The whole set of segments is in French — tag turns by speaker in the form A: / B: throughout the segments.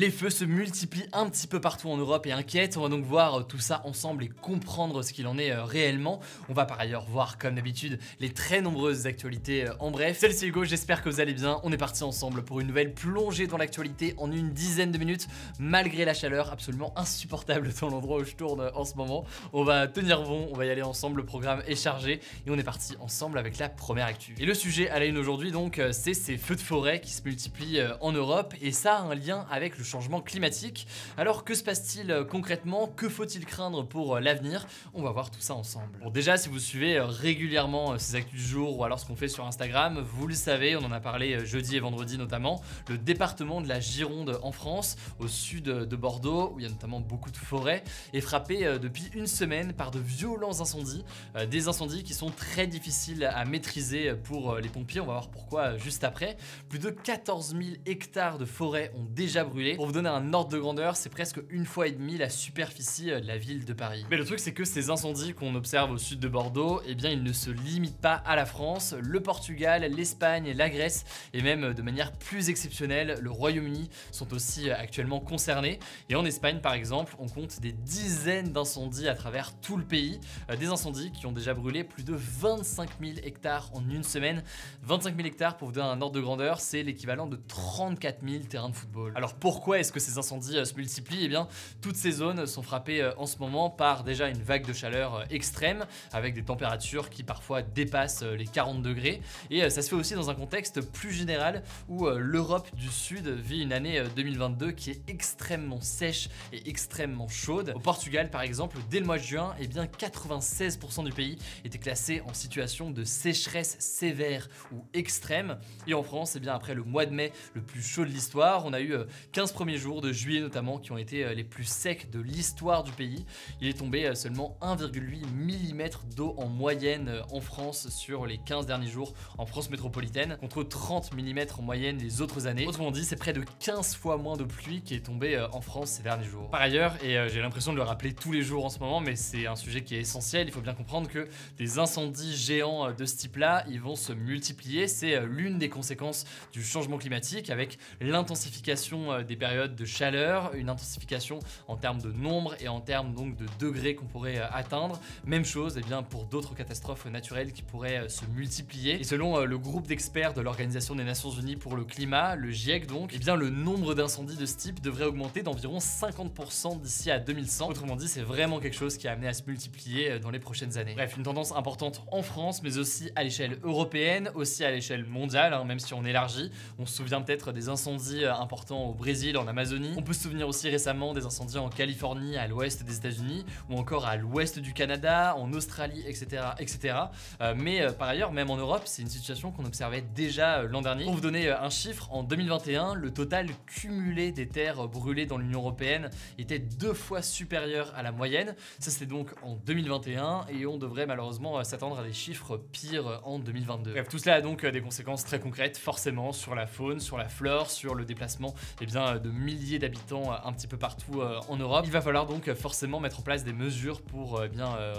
A: Les feux se multiplient un petit peu partout en Europe et inquiètent. On va donc voir tout ça ensemble et comprendre ce qu'il en est réellement. On va par ailleurs voir, comme d'habitude, les très nombreuses actualités en bref. Salut, c'est Hugo, j'espère que vous allez bien. On est parti ensemble pour une nouvelle plongée dans l'actualité en une dizaine de minutes, malgré la chaleur absolument insupportable dans l'endroit où je tourne en ce moment. On va tenir bon, on va y aller ensemble, le programme est chargé et on est parti ensemble avec la première actu. Et le sujet à la une aujourd'hui donc, c'est ces feux de forêt qui se multiplient en Europe et ça a un lien avec le changement climatique. Alors que se passe-t-il concrètement? Que faut-il craindre pour l'avenir? On va voir tout ça ensemble. Bon, déjà, si vous suivez régulièrement ces actus du jour ou alors ce qu'on fait sur Instagram, vous le savez, on en a parlé jeudi et vendredi notamment, le département de la Gironde en France, au sud de Bordeaux, où il y a notamment beaucoup de forêts, est frappé depuis une semaine par de violents incendies, des incendies qui sont très difficiles à maîtriser pour les pompiers. On va voir pourquoi juste après. Plus de 14 000 hectares de forêt ont déjà brûlé. Pour vous donner un ordre de grandeur, c'est presque une fois et demie la superficie de la ville de Paris. Mais le truc, c'est que ces incendies qu'on observe au sud de Bordeaux, eh bien ils ne se limitent pas à la France. Le Portugal, l'Espagne, la Grèce et même de manière plus exceptionnelle, le Royaume-Uni sont aussi actuellement concernés. Et en Espagne par exemple, on compte des dizaines d'incendies à travers tout le pays. Des incendies qui ont déjà brûlé plus de 25 000 hectares en une semaine. 25 000 hectares, pour vous donner un ordre de grandeur, c'est l'équivalent de 34 000 terrains de football. Alors pourquoi est-ce que ces incendies se multiplient? Eh bien, toutes ces zones sont frappées en ce moment par déjà une vague de chaleur extrême, avec des températures qui parfois dépassent les 40 degrés. Et ça se fait aussi dans un contexte plus général où l'Europe du Sud vit une année 2022 qui est extrêmement sèche et extrêmement chaude. Au Portugal par exemple, dès le mois de juin, eh bien 96% du pays était classé en situation de sécheresse sévère ou extrême. Et en France, eh bien après le mois de mai le plus chaud de l'histoire, on a eu 15 premiers jours de juillet notamment qui ont été les plus secs de l'histoire du pays. Il est tombé seulement 1,8 mm d'eau en moyenne en France sur les 15 derniers jours en France métropolitaine, contre 30 mm en moyenne les autres années. Autrement dit, c'est près de 15 fois moins de pluie qui est tombée en France ces derniers jours. Par ailleurs, et j'ai l'impression de le rappeler tous les jours en ce moment, mais c'est un sujet qui est essentiel, il faut bien comprendre que des incendies géants de ce type-là, ils vont se multiplier. C'est l'une des conséquences du changement climatique, avec l'intensification des périodes de chaleur, une intensification en termes de nombre et en termes donc de degrés qu'on pourrait atteindre. Même chose eh bien, pour d'autres catastrophes naturelles qui pourraient se multiplier. Et selon le groupe d'experts de l'Organisation des Nations Unies pour le climat, le GIEC donc, eh bien, le nombre d'incendies de ce type devrait augmenter d'environ 50% d'ici à 2100. Autrement dit, c'est vraiment quelque chose qui est amené à se multiplier dans les prochaines années. Bref, une tendance importante en France, mais aussi à l'échelle européenne, aussi à l'échelle mondiale, même si on élargit. On se souvient peut-être des incendies importants au Brésil, en Amazonie. On peut se souvenir aussi récemment des incendies en Californie, à l'ouest des États-Unis, ou encore à l'ouest du Canada, en Australie, etc. etc. Mais par ailleurs, même en Europe, c'est une situation qu'on observait déjà l'an dernier. Pour vous donner un chiffre, en 2021, le total cumulé des terres brûlées dans l'Union européenne était 2 fois supérieur à la moyenne. Ça, c'était donc en 2021 et on devrait malheureusement s'attendre à des chiffres pires en 2022. Bref, tout cela a donc des conséquences très concrètes, forcément, sur la faune, sur la flore, sur le déplacement eh bien, de milliers d'habitants un petit peu partout en Europe. Il va falloir donc forcément mettre en place des mesures pour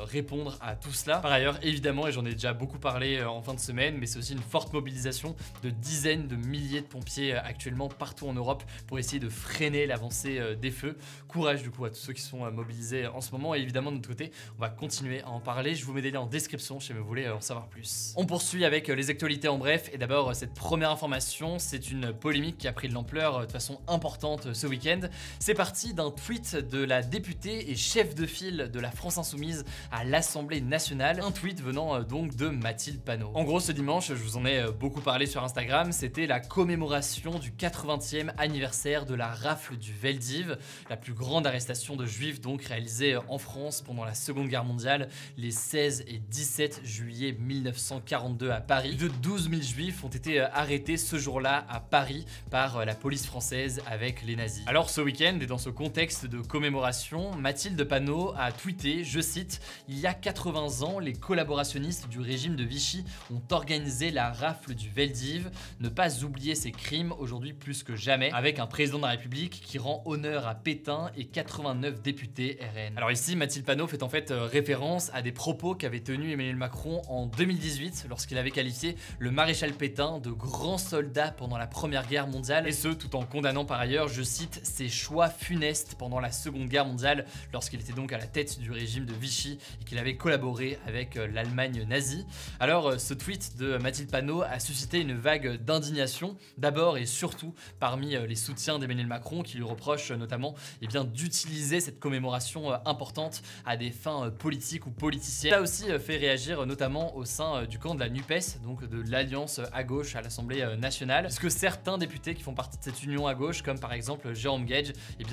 A: répondre à tout cela. Par ailleurs, évidemment, et j'en ai déjà beaucoup parlé en fin de semaine, mais c'est aussi une forte mobilisation de dizaines de milliers de pompiers actuellement partout en Europe pour essayer de freiner l'avancée des feux. Courage du coup à tous ceux qui sont mobilisés en ce moment, et évidemment de notre côté, on va continuer à en parler. Je vous mets des liens en description si vous voulez en savoir plus. On poursuit avec les actualités en bref, et d'abord cette première information, c'est une polémique qui a pris de l'ampleur de façon importante ce week-end. C'est parti d'un tweet de la députée et chef de file de la France Insoumise à l'Assemblée nationale, un tweet venant donc de Mathilde Panot. En gros, ce dimanche, je vous en ai beaucoup parlé sur Instagram, c'était la commémoration du 80e anniversaire de la rafle du Veldiv, la plus grande arrestation de juifs donc réalisée en France pendant la Seconde Guerre mondiale, les 16 et 17 juillet 1942 à Paris. Plus de 12 000 juifs ont été arrêtés ce jour-là à Paris par la police française avec les nazis. Alors ce week-end, et dans ce contexte de commémoration, Mathilde Panot a tweeté, je cite, « Il y a 80 ans, les collaborationnistes du régime de Vichy ont organisé la rafle du Veldiv. Ne pas oublier ces crimes aujourd'hui plus que jamais, avec un président de la République qui rend honneur à Pétain et 89 députés RN. » Alors ici, Mathilde Panot fait en fait référence à des propos qu'avait tenus Emmanuel Macron en 2018 lorsqu'il avait qualifié le maréchal Pétain de grand soldat pendant la Première Guerre mondiale, et ce tout en condamnant par ailleurs ailleurs, je cite, ses choix funestes pendant la Seconde Guerre mondiale lorsqu'il était donc à la tête du régime de Vichy et qu'il avait collaboré avec l'Allemagne nazie. Alors ce tweet de Mathilde Panot a suscité une vague d'indignation, d'abord et surtout parmi les soutiens d'Emmanuel Macron qui lui reprochent notamment d'utiliser cette commémoration importante à des fins politiques ou politiciennes. Ça a aussi fait réagir notamment au sein du camp de la NUPES, donc de l'Alliance à gauche à l'Assemblée nationale, puisque certains députés qui font partie de cette union à gauche, comme par exemple Jérôme Guedj,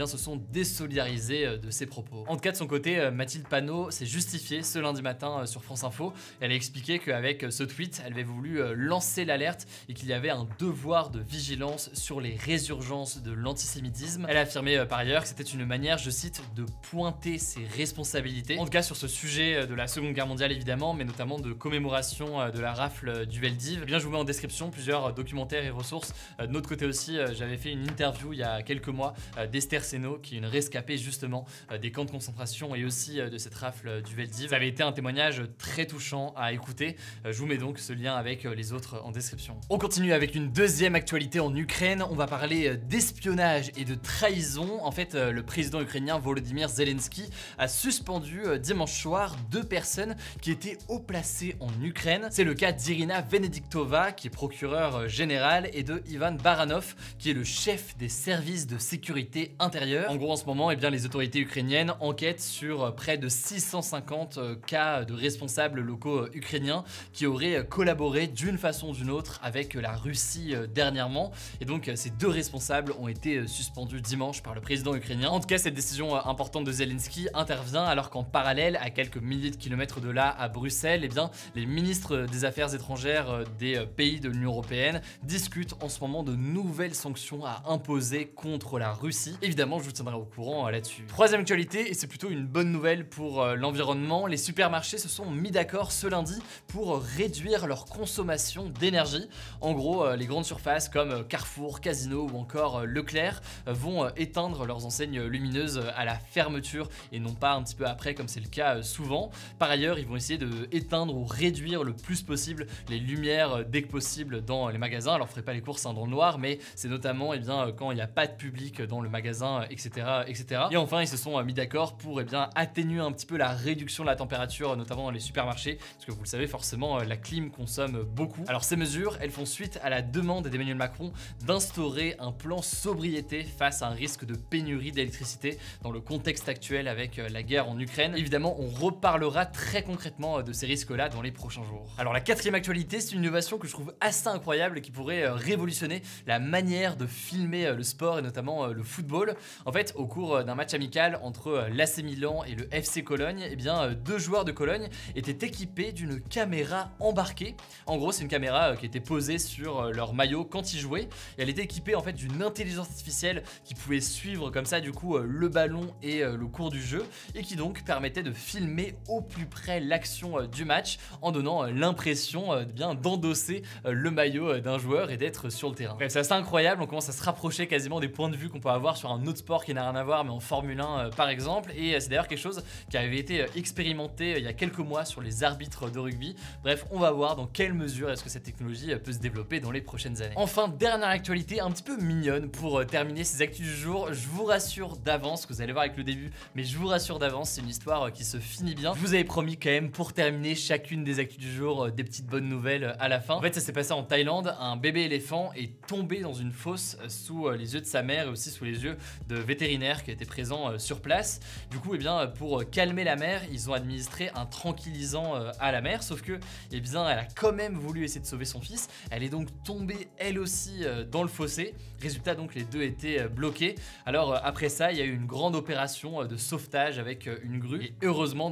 A: se sont désolidarisés de ses propos. En tout cas de son côté, Mathilde Panot s'est justifiée ce lundi matin sur France Info. Elle a expliqué qu'avec ce tweet, elle avait voulu lancer l'alerte et qu'il y avait un devoir de vigilance sur les résurgences de l'antisémitisme. Elle a affirmé par ailleurs que c'était une manière, je cite, de pointer ses responsabilités. En tout cas sur ce sujet de la Seconde Guerre mondiale évidemment, mais notamment de commémoration de la rafle du Veldiv. Je vous mets en description plusieurs documentaires et ressources. De notre côté aussi, j'avais fait une interview il y a quelques mois d'Esther Seno, qui est une rescapée justement des camps de concentration et aussi de cette rafle du Veldiv. Ça avait été un témoignage très touchant à écouter. Je vous mets donc ce lien avec les autres en description. On continue avec une deuxième actualité en Ukraine. On va parler d'espionnage et de trahison. En fait, le président ukrainien Volodymyr Zelensky a suspendu dimanche soir 2 personnes qui étaient haut placées en Ukraine. C'est le cas d'Irina Venediktova, qui est procureure générale, et de Ivan Baranov, qui est le chef des services de sécurité intérieure. En gros, en ce moment, les autorités ukrainiennes enquêtent sur près de 650 cas de responsables locaux ukrainiens qui auraient collaboré d'une façon ou d'une autre avec la Russie dernièrement. Et donc, ces 2 responsables ont été suspendus dimanche par le président ukrainien. En tout cas, cette décision importante de Zelensky intervient alors qu'en parallèle, à quelques milliers de kilomètres de là, à Bruxelles, les ministres des Affaires étrangères des pays de l'Union européenne discutent en ce moment de nouvelles sanctions à imposer contre la Russie. Évidemment, je vous tiendrai au courant là-dessus. Troisième actualité, et c'est plutôt une bonne nouvelle pour l'environnement, les supermarchés se sont mis d'accord ce lundi pour réduire leur consommation d'énergie. En gros, les grandes surfaces comme Carrefour, Casino ou encore Leclerc vont éteindre leurs enseignes lumineuses à la fermeture et non pas un petit peu après comme c'est le cas souvent. Par ailleurs, ils vont essayer de éteindre ou réduire le plus possible les lumières dès que possible dans les magasins. Alors, je ne ferai pas les courses dans le noir, mais c'est notamment quand il n'y a pas de public dans le magasin, etc., etc. Et enfin, ils se sont mis d'accord pour atténuer un petit peu la réduction de la température, notamment dans les supermarchés, parce que vous le savez forcément, la clim consomme beaucoup. Alors ces mesures, elles font suite à la demande d'Emmanuel Macron d'instaurer un plan sobriété face à un risque de pénurie d'électricité dans le contexte actuel avec la guerre en Ukraine. Évidemment, on reparlera très concrètement de ces risques-là dans les prochains jours. Alors la quatrième actualité, c'est une innovation que je trouve assez incroyable et qui pourrait révolutionner la manière de filmer le sport et notamment le football. En fait, au cours d'un match amical entre l'AC Milan et le FC Cologne, 2 joueurs de Cologne étaient équipés d'une caméra embarquée. En gros, c'est une caméra qui était posée sur leur maillot quand ils jouaient. Et elle était équipée en fait d'une intelligence artificielle qui pouvait suivre comme ça du coup le ballon et le cours du jeu et qui donc permettait de filmer au plus près l'action du match en donnant l'impression d'endosser le maillot d'un joueur et d'être sur le terrain. Bref, c'est assez incroyable, on commence à se rapprocher quasiment des points de vue qu'on peut avoir sur un autre sport qui n'a rien à voir mais en Formule 1 par exemple, et c'est d'ailleurs quelque chose qui avait été expérimenté il y a quelques mois sur les arbitres de rugby. Bref, on va voir dans quelle mesure est-ce que cette technologie peut se développer dans les prochaines années. Enfin, dernière actualité un petit peu mignonne pour terminer ces actus du jour. Je vous rassure d'avance, que vous allez voir avec le début, mais je vous rassure d'avance, c'est une histoire qui se finit bien. Je vous avais promis quand même pour terminer chacune des actus du jour des petites bonnes nouvelles à la fin. En fait, ça s'est passé en Thaïlande, un bébé éléphant est tombé dans une fosse sous les yeux de sa mère et aussi sous les yeux de vétérinaires qui étaient présents sur place. Du coup, pour calmer la mère, ils ont administré un tranquillisant à la mère, sauf que elle a quand même voulu essayer de sauver son fils. Elle est donc tombée elle aussi dans le fossé. Résultat, donc les deux étaient bloqués. Alors après ça, il y a eu une grande opération de sauvetage avec une grue. Et heureusement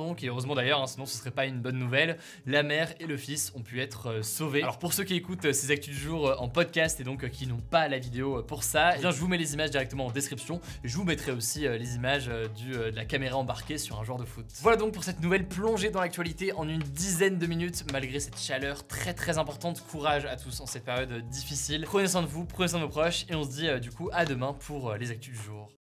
A: d'ailleurs, sinon ce serait pas une bonne nouvelle, la mère et le fils ont pu être sauvés. Alors pour ceux qui écoutent ces actus du jour en podcast et donc qui n'ont pas la vidéo pour ça, je vous mets les images directement en description. Et je vous mettrai aussi les images de la caméra embarquée sur un joueur de foot. Voilà donc pour cette nouvelle plongée dans l'actualité en une dizaine de minutes, malgré cette chaleur très importante. Courage à tous en cette période difficile. Prenez soin de vous, prenez soin de vos proches et on se dit du coup à demain pour les actus du jour.